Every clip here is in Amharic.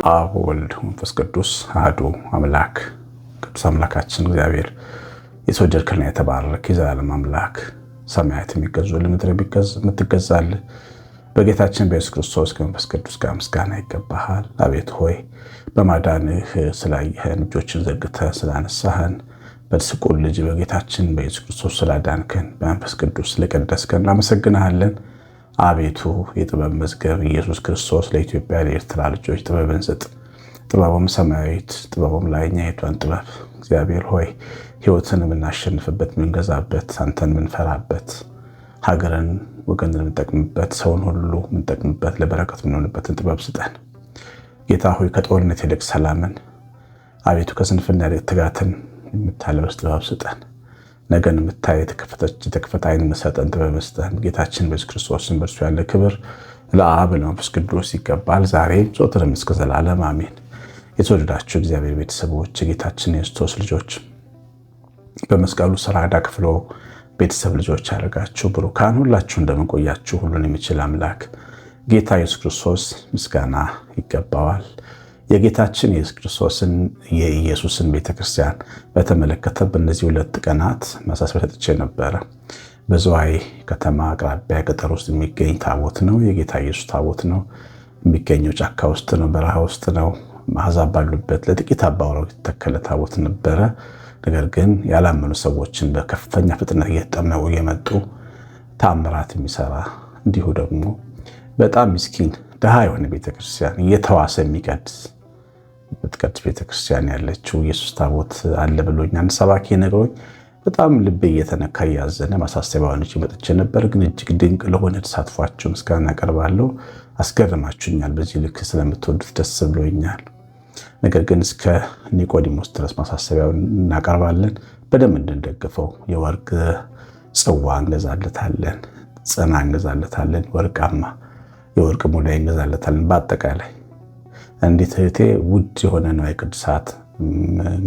አብ ወልድ መንፈስ ቅዱስ አሐዱ አምላክ። ቅዱስ አምላካችን እግዚአብሔር የተወደድክና የተባረክ የዘላለም አምላክ ሰማያት የሚገዙልህ ምድር የምትገዛልህ በጌታችን በኢየሱስ ክርስቶስ ከመንፈስ ቅዱስ ጋር ምስጋና ይገባሃል። አቤቱ ሆይ በማዳንህ ስላየህን እጆችን ዘርግተህ ስላነሳህን በስቁል ልጅ በጌታችን በኢየሱስ ክርስቶስ ስላዳንከን በመንፈስ ቅዱስ ስለቀደስከን እናመሰግንሃለን። አቤቱ የጥበብ መዝገብ ኢየሱስ ክርስቶስ ለኢትዮጵያ ለኤርትራ ልጆች ጥበብን ስጥ። ጥበቡም ሰማያዊት ጥበቡም ላይኛይቷን ጥበብ እግዚአብሔር ሆይ ሕይወትን የምናሸንፍበት የምንገዛበት አንተን የምንፈራበት ሀገርን ወገንን የምንጠቅምበት ሰውን ሁሉ የምንጠቅምበት ለበረከት የምንሆንበትን ጥበብ ስጠን። ጌታ ሆይ ከጦርነት ይልቅ ሰላምን አቤቱ ከስንፍና ይልቅ ትጋትን የምታለብስ ጥበብ ስጠን። ነገን የምታይ የተከፈተ ዓይን መሰጠን ጥበብ ስጠን። ጌታችን በኢየሱስ ክርስቶስን በእርሱ ያለ ክብር ለአብ ለመንፈስ ቅዱስ ይገባል፣ ዛሬም ዘወትርም እስከ ዘላለም አሜን። የተወደዳችሁ እግዚአብሔር ቤተሰቦች የጌታችን የክርስቶስ ልጆች በመስቀሉ ስራ ዕዳ ከፍሎ ቤተሰብ ልጆች ያደረጋችሁ ብሩካን ሁላችሁ እንደምንቆያችሁ ሁሉን የሚችል አምላክ ጌታ ኢየሱስ ክርስቶስ ምስጋና ይገባዋል። የጌታችን የኢየሱስ ክርስቶስን የኢየሱስን ቤተክርስቲያን በተመለከተ በእነዚህ 2 ቀናት ማሳሰቢያ ሰጥቼ ነበረ። በዝዋይ ከተማ አቅራቢያ ገጠር ውስጥ የሚገኝ ታቦት ነው። የጌታ ኢየሱስ ታቦት ነው። የሚገኘው ጫካ ውስጥ ነው፣ በረሃ ውስጥ ነው። አሕዛብ ባሉበት ለጥቂት አባወራዎች የተተከለ ታቦት ነበረ። ነገር ግን ያላመኑ ሰዎችን በከፍተኛ ፍጥነት እየተጠመቁ እየመጡ ተአምራት የሚሰራ እንዲሁ ደግሞ በጣም ምስኪን ድሃ የሆነ ቤተክርስቲያን እየተዋሰ የሚቀድስ ቤተክርስቲያን ያለችው ኢየሱስ ታቦት አለ ብሎኝ አንድ ሰባኪ ነግሮኝ በጣም ልቤ እየተነካ እያዘነ ማሳሰቢያውን መጥቼ ነበር። ግን እጅግ ድንቅ ለሆነ ተሳትፏችሁ ምስጋና አቀርባለሁ። አስገርማችሁኛል። በዚህ ልክ ስለምትወዱት ደስ ብሎኛል። ነገር ግን እስከ ኒቆዲሞስ ድረስ ማሳሰቢያውን እናቀርባለን። በደንብ እንድንደግፈው የወርቅ ጽዋ እንገዛለታለን፣ ጽና እንገዛለታለን፣ ወርቃማ የወርቅ ሙዳይ እንገዛለታለን። በአጠቃላይ እንዴት እህቴ ውድ የሆነ ነው የቅዱሳት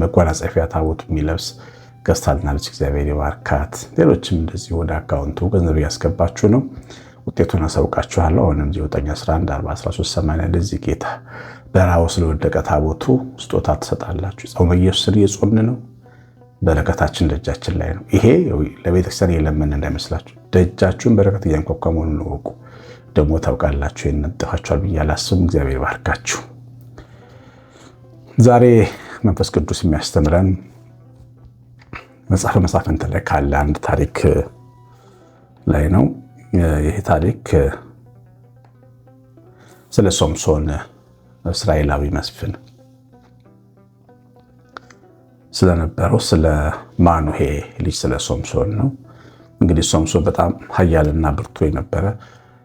መጎናጸፊያ ታቦቱ የሚለብስ ገዝታልናለች። እግዚአብሔር ይባርካት። ሌሎችም እንደዚህ ወደ አካውንቱ ገንዘብ እያስገባችሁ ነው። ውጤቱን አሳውቃችኋለሁ። አሁንም 9114138 እንደዚህ ጌታ በረሃው ስለወደቀ ታቦቱ ስጦታ ትሰጣላችሁ። ጾመ ኢየሱስን እየጾምን ነው። በረከታችን ደጃችን ላይ ነው። ይሄ ለቤተክርስቲያን የለመን እንዳይመስላችሁ። ደጃችሁን በረከት እያንኳኳ መሆኑን እወቁ። ደግሞ ታውቃላችሁ ይነጥፋችኋል ብዬ አላስብም። እግዚአብሔር ይባርካችሁ። ዛሬ መንፈስ ቅዱስ የሚያስተምረን መጽሐፈ መሳፍንት ላይ ካለ አንድ ታሪክ ላይ ነው። ይህ ታሪክ ስለ ሶምሶን እስራኤላዊ መስፍን ስለነበረው ስለ ማኑሄ ልጅ ስለ ሶምሶን ነው። እንግዲህ ሶምሶን በጣም ኃያልና ብርቱ የነበረ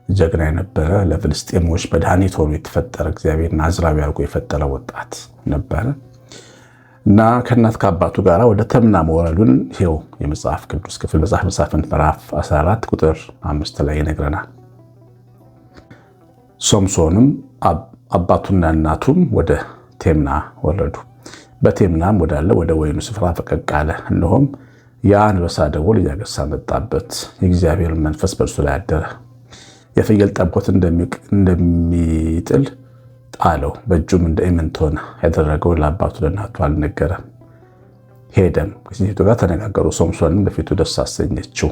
ጀግና የነበረ ለፍልስጤሞች መድኃኒት ሆኖ የተፈጠረ እግዚአብሔር ናዝራዊ አድርጎ የፈጠረ ወጣት ነበረ እና ከእናት ከአባቱ ጋር ወደ ተምና መውረዱን ይኸው የመጽሐፍ ቅዱስ ክፍል መጽሐፈ መሳፍንት ምዕራፍ 14 ቁጥር 5 ላይ ይነግረናል። ሶምሶንም አባቱና እናቱም ወደ ቴምና ወረዱ። በቴምናም ወዳለ ወደ ወይኑ ስፍራ ፈቀቅ አለ። እነሆም የአንበሳ ደቦል እያገሳ መጣበት። የእግዚአብሔር መንፈስ በእርሱ ላይ አደረ። የፍየል ጠቦት እንደሚጥል ጣለው። በእጁም እንደ ኢምንት ሆነ። ያደረገው ለአባቱ ለእናቱ አልነገረም። ሄደም ከሴቲቱ ጋር ተነጋገሩ። ሶምሶንም በፊቱ ደስ አሰኘችው።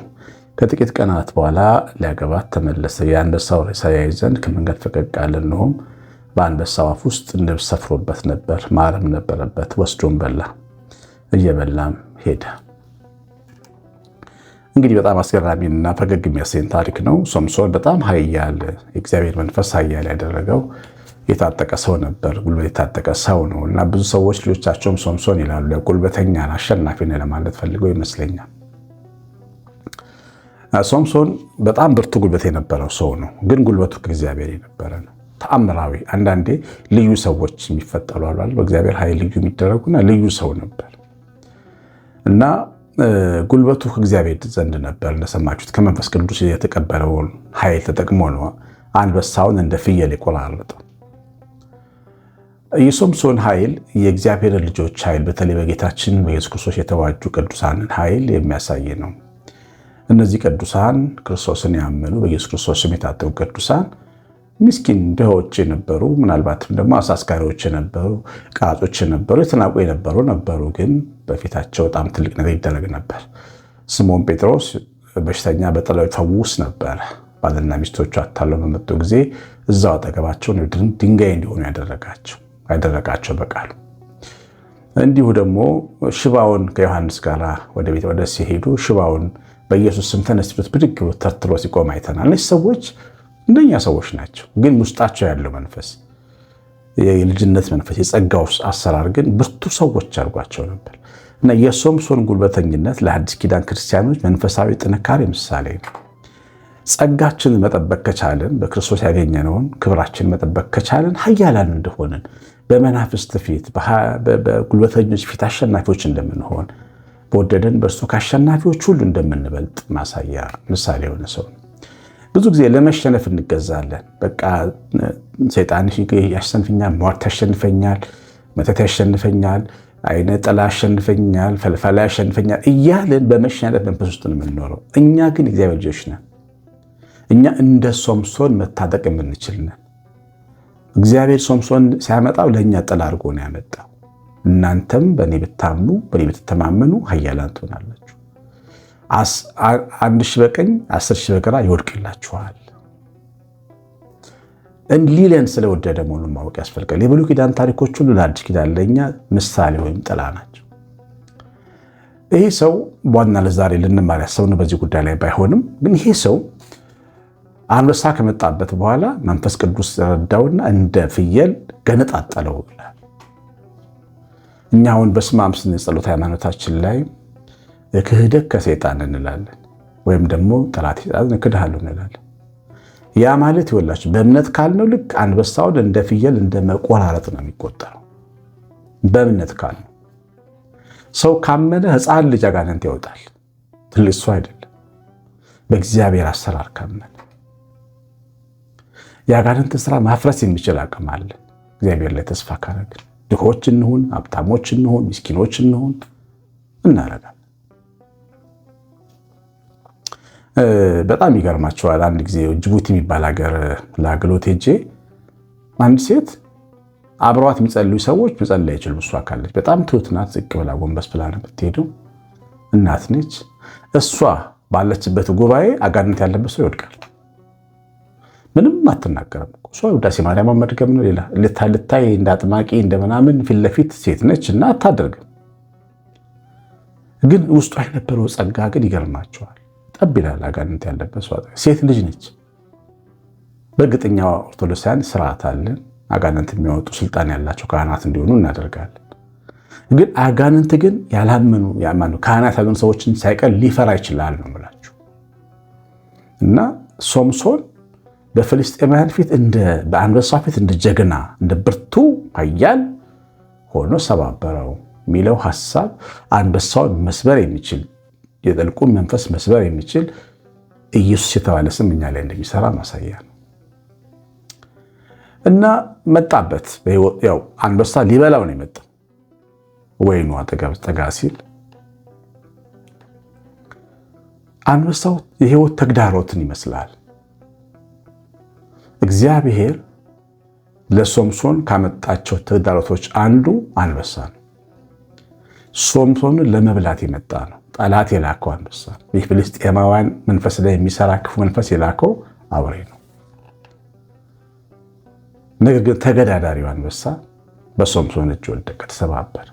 ከጥቂት ቀናት በኋላ ሊያገባት ተመለሰ። የአንበሳው ሬሳ ያይ ዘንድ ከመንገድ ፈቀቅ አለ። እነሆም በአንበሳው አፍ ውስጥ ንብ ሰፍሮበት ነበር፣ ማርም ነበረበት። ወስዶም በላ። እየበላም ሄደ። እንግዲህ በጣም አስገራሚና ፈገግ የሚያሰኝ ታሪክ ነው። ሶምሶን በጣም ኃያል የእግዚአብሔር መንፈስ ኃያል ያደረገው የታጠቀ ሰው ነበር። ጉልበት የታጠቀ ሰው ነው እና ብዙ ሰዎች ልጆቻቸውም ሶምሶን ይላሉ። ጉልበተኛ አሸናፊ ነው ለማለት ፈልገው ይመስለኛል። ሶምሶን በጣም ብርቱ ጉልበት የነበረው ሰው ነው፣ ግን ጉልበቱ ከእግዚአብሔር የነበረ ነው። ተአምራዊ አንዳንዴ ልዩ ሰዎች የሚፈጠሩ አሉ። በእግዚአብሔር ኃይል ልዩ የሚደረጉና ልዩ ሰው ነበር እና ጉልበቱ ከእግዚአብሔር ዘንድ ነበር። እንደሰማችሁት ከመንፈስ ቅዱስ የተቀበለውን ኃይል ተጠቅሞ ነው አንበሳውን እንደ ፍየል የቆራረጠው። የሶምሶን ኃይል የእግዚአብሔር ልጆች ኃይል፣ በተለይ በጌታችን በኢየሱስ ክርስቶስ የተዋጁ ቅዱሳንን ኃይል የሚያሳይ ነው። እነዚህ ቅዱሳን ክርስቶስን ያመኑ በኢየሱስ ክርስቶስ ስም የታጠቁ ቅዱሳን ምስኪን ድሆች የነበሩ ምናልባትም ደግሞ አሳስጋሪዎች የነበሩ ቀራጮች የነበሩ የተናቁ ነበሩ። ግን በፊታቸው በጣም ትልቅ ነገር ይደረግ ነበር። ስምዖን ጴጥሮስ በሽተኛ በጥላው ይፈውስ ነበር። ባልና ሚስቶቹ አታለው በመጡ ጊዜ እዛው አጠገባቸው ድንጋይ እንዲሆኑ ያደረጋቸው በቃሉ። እንዲሁ ደግሞ ሽባውን ከዮሐንስ ጋር ወደ ሲሄዱ ሽባውን በኢየሱስ ስም ተነስ ሲሉት ብድግ ብሎ ተርትሮ ሲቆም አይተናል። እነዚህ ሰዎች እንደኛ ሰዎች ናቸው። ግን ውስጣቸው ያለው መንፈስ የልጅነት መንፈስ የጸጋው አሰራር ግን ብርቱ ሰዎች አድርጓቸው ነበር እና የሶምሶን ጉልበተኝነት ለአዲስ ኪዳን ክርስቲያኖች መንፈሳዊ ጥንካሬ ምሳሌ ነው። ጸጋችንን መጠበቅ ከቻለን በክርስቶስ ያገኘነውን ክብራችንን መጠበቅ ከቻለን ኃያላን እንደሆንን በመናፍስት ፊት በጉልበተኞች ፊት አሸናፊዎች እንደምንሆን በወደደን በእርሱ ከአሸናፊዎች ሁሉ እንደምንበልጥ ማሳያ ምሳሌ የሆነ ሰው ነው። ብዙ ጊዜ ለመሸነፍ እንገዛለን። በቃ ሰይጣን ያሸንፈኛል፣ ሟርት ያሸንፈኛል፣ መተት ያሸንፈኛል፣ አይነ ጥላ ያሸንፈኛል፣ ፈልፈላ ያሸንፈኛል እያልን በመሸነፍ መንፈስ ውስጥ ነው የምንኖረው። እኛ ግን እግዚአብሔር ልጆች ነን። እኛ እንደ ሶምሶን መታጠቅ የምንችል ነን። እግዚአብሔር ሶምሶን ሲያመጣው ለእኛ ጥላ አድርጎ ነው ያመጣው። እናንተም በእኔ ብታምኑ በእኔ ብትተማመኑ ኃያላን ትሆናላችሁ። 1,000 በቀኝ 10,000 በግራ ይወድቅላችኋል። ሊለን ስለወደደ መሆኑን ማወቅ ያስፈልጋል። የብሉይ ኪዳን ታሪኮች ሁሉ ለአዲስ ኪዳን ለእኛ ምሳሌ ወይም ጥላ ናቸው። ይሄ ሰው በዋና ለዛሬ ልንማር ያሰብነው በዚህ ጉዳይ ላይ ባይሆንም ግን ይሄ ሰው አንበሳ ከመጣበት በኋላ መንፈስ ቅዱስ ረዳውና እንደ ፍየል ገነጣጠለው ይላል። እኛ አሁን በስመ አብ ስንል የጸሎት ሃይማኖታችን ላይ ክህደት ከሰይጣን እንላለን፣ ወይም ደግሞ ጠላት ሰይጣን እክድሃለሁ እንላለን። ያ ማለት ይወላችሁ በእምነት ካልነው ልክ አንበሳውን እንደ ፍየል እንደ መቆራረጥ ነው የሚቆጠረው። በእምነት ካልነው ሰው ካመነ ሕፃን ልጅ አጋንንት ያወጣል፣ ትልቅ ሰው አይደለም። በእግዚአብሔር አሰራር ካመነ የአጋንንት ስራ ማፍረስ የሚችል አቅም አለን። እግዚአብሔር ላይ ተስፋ ካረግን ድሆች እንሁን፣ ሀብታሞች እንሁን፣ ምስኪኖች እንሁን እናረጋለን። በጣም ይገርማቸዋል። አንድ ጊዜ ጅቡቲ የሚባል ሀገር ለአገልግሎት ሄጄ አንድ ሴት አብረዋት የሚጸልዩ ሰዎች መጸለይ አይችሉም። እሷ ካለች በጣም ትሁት ናት። ዝቅ ብላ ጎንበስ ብላ ነው የምትሄደው። እናት ነች። እሷ ባለችበት ጉባኤ አጋንንት ያለበት ሰው ይወድቃል። ምንም አትናገርም። እሷ ውዳሴ ማርያም መድገም ነው። ሌላ ልታይ እንደ አጥማቂ እንደምናምን ፊት ለፊት ሴት ነች እና አታደርግም። ግን ውስጧ የነበረው ጸጋ ግን ይገርማቸዋል። ጠብ ይላል። አጋንንት ያለበት ሰው ሴት ልጅ ነች። በእርግጠኛ ኦርቶዶክሳውያን ስርዓት አለን። አጋንንት የሚያወጡ ስልጣን ያላቸው ካህናት እንዲሆኑ እናደርጋለን። ግን አጋንንት ግን ያላመኑ ካህናት ያሉን ሰዎችን ሳይቀር ሊፈራ ይችላል ነው የምላችሁ። እና ሶምሶን በፍልስጤማውያን ፊት በአንበሳ ፊት እንደ ጀግና እንደ ብርቱ ኃያል ሆኖ ሰባበረው የሚለው ሐሳብ አንበሳውን መስበር የሚችል የጥልቁን መንፈስ መስበር የሚችል ኢየሱስ የተባለ ስም እኛ ላይ እንደሚሰራ ማሳያ ነው። እና መጣበት። ያው አንበሳ ሊበላው ነው የመጣው። ወይኑ አጠገብ ጠጋ ሲል አንበሳው የህይወት ተግዳሮትን ይመስላል። እግዚአብሔር ለሶምሶን ካመጣቸው ተግዳሮቶች አንዱ አንበሳ ነው። ሶምሶንን ለመብላት የመጣ ነው። ጠላት የላከው አንበሳ ነው። ይህ ፍልስጤማውያን መንፈስ ላይ የሚሰራ ክፉ መንፈስ የላከው አውሬ ነው። ነገር ግን ተገዳዳሪው አንበሳ በሶምሶን እጅ ወደቀ፣ ተሰባበረ።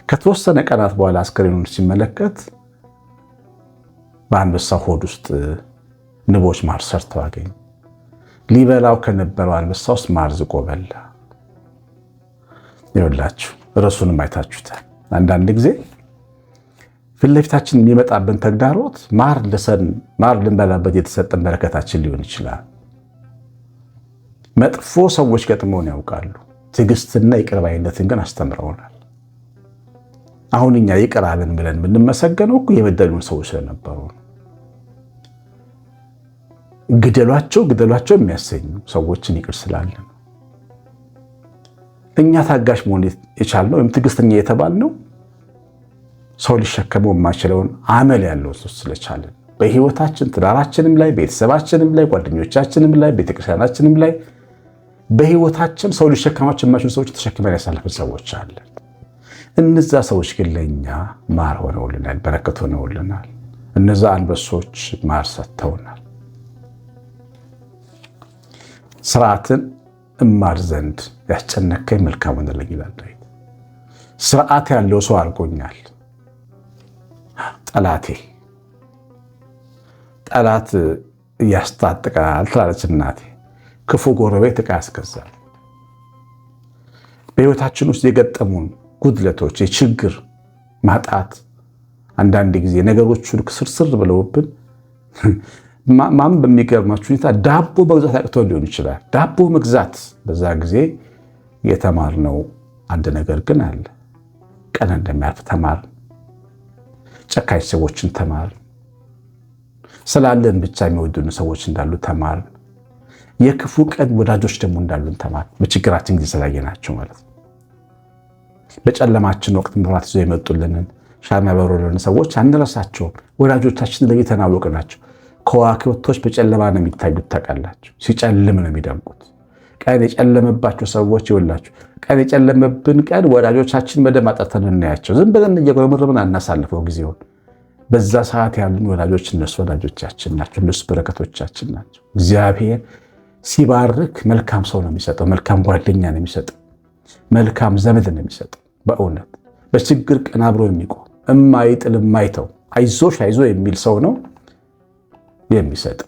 ከተወሰነ ቀናት በኋላ አስከሬኑን ሲመለከት በአንበሳ ሆድ ውስጥ ንቦች ማር ሰርተው አገኘ። ሊበላው ከነበረው አንበሳ ውስጥ ማር ዝቆ በላ። ይኸውላችሁ ርዕሱንም አይታችሁታል። አንዳንድ ጊዜ ፊት ለፊታችን የሚመጣብን ተግዳሮት ማር ልንበላበት የተሰጠን በረከታችን ሊሆን ይችላል። መጥፎ ሰዎች ገጥመውን ያውቃሉ። ትዕግስትና ይቅር ባይነትን ግን አስተምረውናል። አሁን እኛ ይቅር አለን ብለን ብንመሰገነው እኮ የበደሉን ሰዎች ስለነበሩ ነው። ግደሏቸው የሚያሰኙ ሰዎችን ይቅር ስላለን እኛ ታጋሽ መሆን የቻልነው ወይም ትዕግስተኛ የተባልነው ሰው ሊሸከመው የማይችለውን አመል ያለው ሰው ስለቻለን በህይወታችን ትዳራችንም ላይ ቤተሰባችንም ላይ ጓደኞቻችንም ላይ ቤተክርስቲያናችንም ላይ በህይወታችን ሰው ሊሸከማቸው የማይችሉ ሰዎች ተሸክመን ያሳለፍን ሰዎች አለን። እነዛ ሰዎች ግን ለእኛ ማር ሆነውልናል፣ በረከት ሆነውልናል። እነዛ አንበሶች ማር ሰጥተውናል። ስርዓትን እማር ዘንድ ያስጨነቀኝ መልካም ሆነልኝ ይላል ዳዊት። ስርዓት ያለው ሰው አድርጎኛል ጠላቴ። ጠላት ያስታጥቃል ትላለች እናቴ። ክፉ ጎረቤት ዕቃ ያስገዛል። በህይወታችን ውስጥ የገጠሙን ጉድለቶች፣ የችግር ማጣት፣ አንዳንድ ጊዜ ነገሮቹን ስርስር ብለውብን ማም በሚገርማችሁ ሁኔታ ዳቦ መግዛት አቅቶ ሊሆን ይችላል። ዳቦ መግዛት በዛ ጊዜ የተማርነው አንድ ነገር ግን አለ። ቀን እንደሚያልፍ ተማር። ጨካኝ ሰዎችን ተማር። ስላለን ብቻ የሚወዱን ሰዎች እንዳሉ ተማር። የክፉ ቀን ወዳጆች ደግሞ እንዳሉን ተማር። በችግራችን ጊዜ ስላየናቸው ማለት ነው። በጨለማችን ወቅት መብራት ይዘው የመጡልንን ሻማ ያበሩልን ሰዎች አንረሳቸውም። ወዳጆቻችን ለይተን አወቅናቸው። ከዋክብቶች በጨለማ ነው የሚታዩት ታውቃላችሁ። ሲጨልም ነው የሚደምቁት። ቀን የጨለመባቸው ሰዎች ይወላችሁ። ቀን የጨለመብን ቀን ወዳጆቻችን በደም አጠርተን እናያቸው። ዝም ብለን እየጎረመረምን አናሳልፈው ጊዜውን። በዛ ሰዓት ያሉን ወዳጆች እነሱ ወዳጆቻችን ናቸው። እነሱ በረከቶቻችን ናቸው። እግዚአብሔር ሲባርክ መልካም ሰው ነው የሚሰጠው። መልካም ጓደኛ ነው የሚሰጠው። መልካም ዘመድ ነው የሚሰጠው። በእውነት በችግር ቀን አብሮ የሚቆም እማይጥል የማይተው አይዞሽ አይዞ የሚል ሰው ነው የሚሰጥ።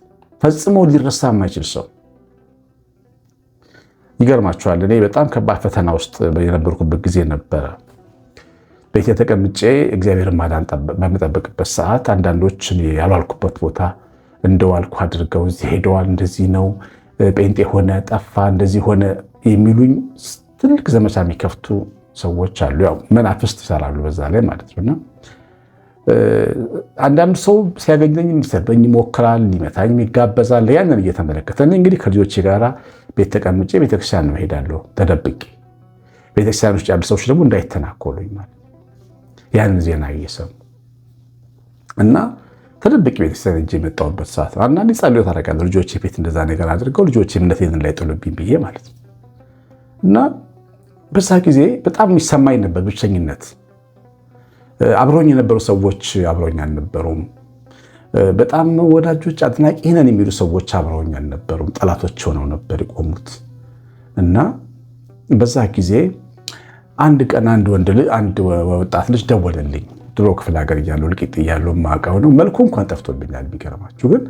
ፈጽሞ ሊረሳ የማይችል ሰው። ይገርማችኋል፣ እኔ በጣም ከባድ ፈተና ውስጥ የነበርኩበት ጊዜ ነበረ። ቤት ተቀምጬ እግዚአብሔርን ማዳን በምጠብቅበት ሰዓት አንዳንዶች ያልዋልኩበት ቦታ እንደዋልኩ አድርገው እዚህ ሄደዋል፣ እንደዚህ ነው፣ ጴንጤ ሆነ፣ ጠፋ፣ እንደዚህ ሆነ የሚሉኝ ትልቅ ዘመቻ የሚከፍቱ ሰዎች አሉ። ያው መናፍስት ይሰራሉ በዛ ላይ ማለት ነው። አንዳንዱ ሰው ሲያገኘኝ ሊሰድበኝ ይሞክራል፣ ሊመታኝ ይጋበዛል። ያንን እየተመለከተ እንግዲህ ከልጆቼ ጋር ቤት ተቀምጬ ቤተክርስቲያን ነው ሄዳለሁ ተደብቄ። ቤተክርስቲያን ውስጥ ያሉ ሰዎች ደግሞ እንዳይተናኮሉኝ ማለት ያንን ዜና እየሰሙ እና ተደብቄ ቤተክርስቲያን እጄ የመጣሁበት ሰዓት ነው። አንዳንዴ ጸሎት አደርጋለሁ ልጆቼ ቤት እንደዛ ነገር አድርገው ልጆቼ እምነቴን እንዳይጥሉብኝ ብዬ ማለት ነው። እና በዛ ጊዜ በጣም የሚሰማኝ ነበር ብቸኝነት። አብሮኝ የነበሩ ሰዎች አብሮኝ አልነበሩም። በጣም ወዳጆች አድናቂ ነን የሚሉ ሰዎች አብሮኝ አልነበሩም። ጠላቶች ሆነው ነበር የቆሙት። እና በዛ ጊዜ አንድ ቀን አንድ ወጣት ልጅ ደወለልኝ። ድሮ ክፍለ ሀገር እያለሁ ልቂጥ እያለሁ የማውቀው ነው። መልኩ እንኳን ጠፍቶብኛል። የሚገርማችሁ ግን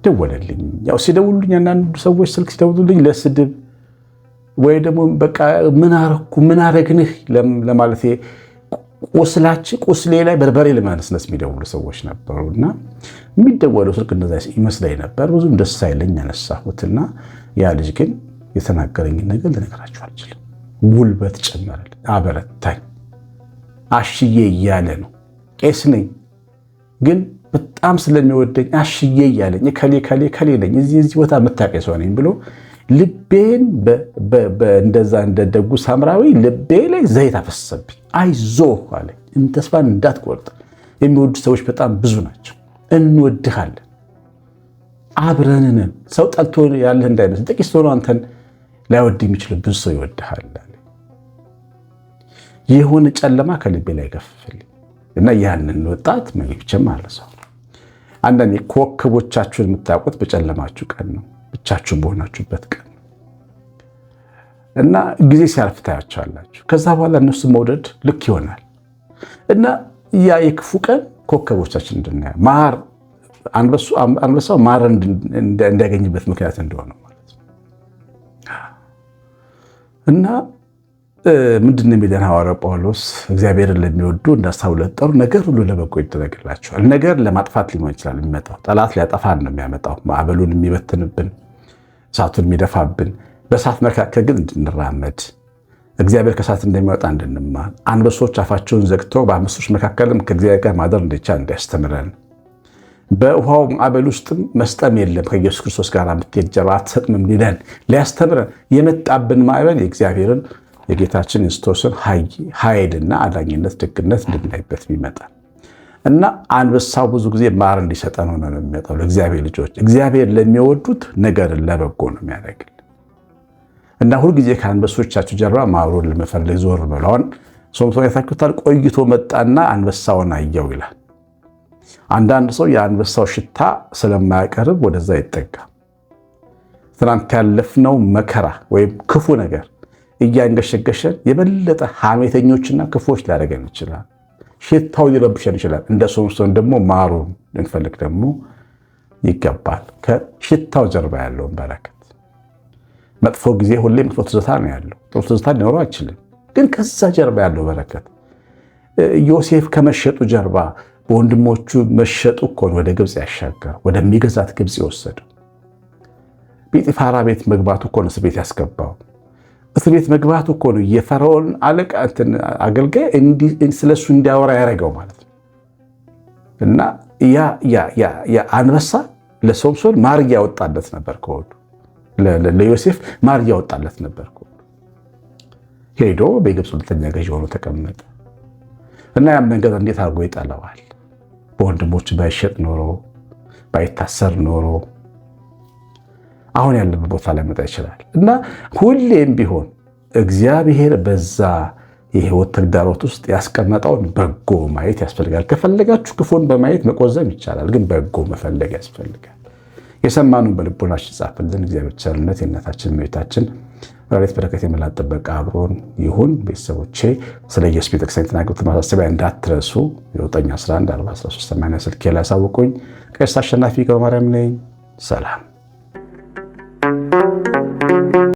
ደወለልኝ። ያው ሲደውሉልኝ አንዳንድ ሰዎች ስልክ ሲደውሉልኝ ለስድብ ወይ ደግሞ በቃ ምን አረኩ ምን አረግንህ ለማለት ቁስሌ ላይ በርበሬ ለማነስነስ የሚደውሉ ሰዎች ነበሩ። እና የሚደወለው ስልክ እንደዛ ይመስለኝ ነበር። ብዙም ደስ አይለኝ ያነሳሁትና ያ ልጅ ግን የተናገረኝን ነገር ልነግራችሁ አልችልም። ጉልበት ጨመረልኝ፣ አበረታኝ። አሽዬ እያለ ነው። ቄስ ነኝ ግን በጣም ስለሚወደኝ አሽዬ እያለኝ ከሌ ነኝ እዚህ ቦታ የምታውቀኝ ሰው ነኝ ብሎ ልቤን እንደዛ እንደደጉ ሳምራዊ ልቤ ላይ ዘይት አፈሰሰብኝ። አይዞህ አለኝ፣ ተስፋን እንዳትቆርጥ። የሚወዱ ሰዎች በጣም ብዙ ናቸው። እንወድሃለን፣ አብረንንን። ሰው ጠልቶ ያለህ እንዳይመስል። ጥቂት ሰው ነው አንተን ላይወድ የሚችል፣ ብዙ ሰው ይወድሃል። የሆነ ጨለማ ከልቤ ላይ ገፈፈልኝ እና ያንን ወጣት መግቢችም አለሰው። አንዳንዴ ኮከቦቻችሁን የምታውቁት በጨለማችሁ ቀን ነው፣ ብቻችሁን በሆናችሁበት ቀን እና ጊዜ ሲያልፍ ታያቸዋላችሁ። ከዛ በኋላ እነሱ መውደድ ልክ ይሆናል እና ያ የክፉ ቀን ኮከቦቻችን እንድናያ ማር አንበሳው ማር እንዳያገኝበት ምክንያት እንደሆነ ማለት ነው። እና ምንድነው የሚለን ሐዋርያው ጳውሎስ? እግዚአብሔርን ለሚወዱ እንደ ሐሳቡ ለተጠሩ ነገር ሁሉ ለበጎ ይደረግላቸዋል። ነገር ለማጥፋት ሊሆን ይችላል የሚመጣው። ጠላት ሊያጠፋን ነው የሚያመጣው። ማዕበሉን የሚበትንብን፣ እሳቱን የሚደፋብን። በእሳት መካከል ግን እንድንራመድ፣ እግዚአብሔር ከእሳት እንደሚወጣ እንድንማር፣ አንበሶች አፋቸውን ዘግተው በአንበሶች መካከልም ከእግዚአብሔር ጋር ማደር እንደቻል እንዲያስተምረን፣ በውሃው ማዕበል ውስጥም መስጠም የለም ከኢየሱስ ክርስቶስ ጋር የምትሄድ ጀልባ አትሰጥምም ሊለን ሊያስተምረን የመጣብን ማዕበል የእግዚአብሔርን የጌታችን ክርስቶስን ኃይልና አዳኝነት ደግነት እንድናይበት ይመጣል። እና አንበሳው ብዙ ጊዜ ማር እንዲሰጠን ሆነ ነው የሚመጣው ለእግዚአብሔር ልጆች። እግዚአብሔር ለሚወዱት ነገርን ለበጎ ነው የሚያደርግልን እና ሁልጊዜ ከአንበሶቻችሁ ጀርባ ማሩን ለመፈለግ ዞር ብለዋል። ሶምሶን ያታክታል። ቆይቶ መጣና አንበሳውን አየው ይላል። አንዳንድ ሰው የአንበሳው ሽታ ስለማያቀርብ ወደዛ ይጠጋ። ትናንት ያለፍነው መከራ ወይም ክፉ ነገር እያንገሸገሸን የበለጠ ሐሜተኞችና ክፉዎች ሊያደርገን ይችላል። ሽታው ሊረብሸን ይችላል። እንደ ሶምሶን ደግሞ ማሩን ልንፈልግ ደግሞ ይገባል። ከሽታው ጀርባ ያለውን በረከት። መጥፎ ጊዜ ሁሌ መጥፎ ትዝታ ነው ያለው። ጥሩ ትዝታ ሊኖረው አይችልም። ግን ከዛ ጀርባ ያለው በረከት ዮሴፍ ከመሸጡ ጀርባ በወንድሞቹ መሸጡ እኮ ወደ ግብፅ ያሻገረው፣ ወደሚገዛት ግብፅ የወሰደው። ጲጢፋራ ቤት መግባቱ እኮ ነው እስር ቤት ያስገባው። እስር ቤት መግባቱ እኮ ነው የፈርዖን አለቃ አገልጋይ ስለሱ እንዲያወራ ያደረገው ማለት ነው። እና ያ አንበሳ ለሶምሶን ማር እያወጣለት ነበር ከሆዱ፣ ለዮሴፍ ማር እያወጣለት ነበር ከሆዱ። ሄዶ በግብፅ ሁለተኛ ገዥ ሆኖ ተቀመጠ እና ያም ነገር እንዴት አድርጎ ይጠላዋል። በወንድሞቹ ባይሸጥ ኖሮ ባይታሰር ኖሮ አሁን ያለበት ቦታ ላይ መጣ ይችላል። እና ሁሌም ቢሆን እግዚአብሔር በዛ የህይወት ተግዳሮት ውስጥ ያስቀመጠውን በጎ ማየት ያስፈልጋል። ከፈለጋችሁ ክፉን በማየት መቆዘም ይቻላል፣ ግን በጎ መፈለግ ያስፈልጋል። የሰማኑን በልቦናችን ጻፍልን። እግዚአብሔር ቸርነት የእናታችን እመቤታችን ረድኤት በረከት የመላእክት ጥበቃ አብሮን ይሁን። ቤተሰቦቼ ስለ ኢየሱስ ቤተክርስቲያን የተናገሩት ማሳሰቢያ እንዳትረሱ። 911 43 80 ስልኬ ላይ አሳውቁኝ። ቀሲስ አሸናፊ ገብረማርያም ነኝ። ሰላም